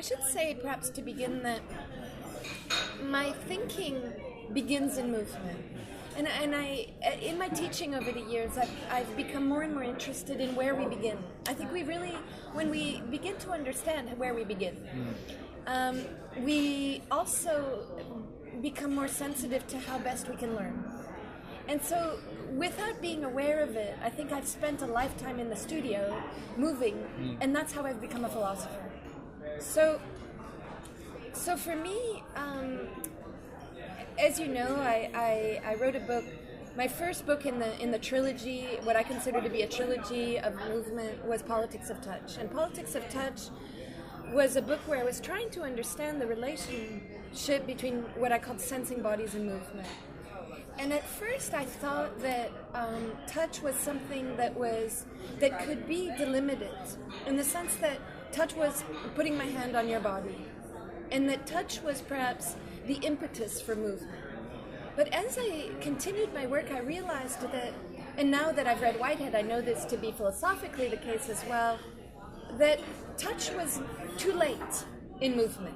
I should say, perhaps to begin, that my thinking begins in movement. And I, in my teaching over the years, I've become more and more interested in where we begin. I think we really, when we begin to understand where we begin, we also become more sensitive to how best we can learn. And so, without being aware of it, I think I've spent a lifetime in the studio, moving, and that's how I've become a philosopher. So for me, as you know, I wrote a book. My first book in the trilogy, what I consider to be a trilogy of movement, was Politics of Touch. And Politics of Touch was a book where I was trying to understand the relationship between what I called sensing bodies and movement. And at first I thought that touch was something that could be delimited, in the sense that touch was putting my hand on your body, and that touch was perhaps the impetus for movement. But as I continued my work, I realized that, and now that I've read Whitehead, I know this to be philosophically the case as well, that touch was too late in movement.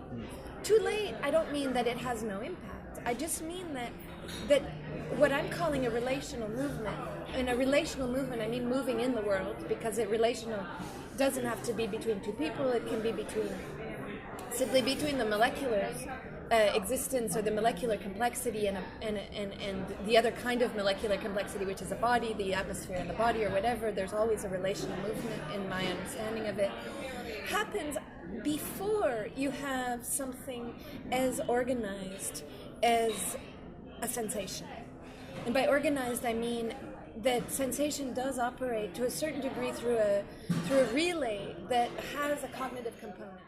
Too late, I don't mean that it has no impact. I just mean that what I'm calling a relational movement, in a relational movement I mean moving in the world, because it relational doesn't have to be between two people, it can be simply between the molecular existence or the molecular complexity and the other kind of molecular complexity, which is a body, the atmosphere and the body or whatever. There's always a relational movement, in my understanding of it, happens before you have something as organized as a sensation. And by organized, I mean that sensation does operate to a certain degree through a relay that has a cognitive component.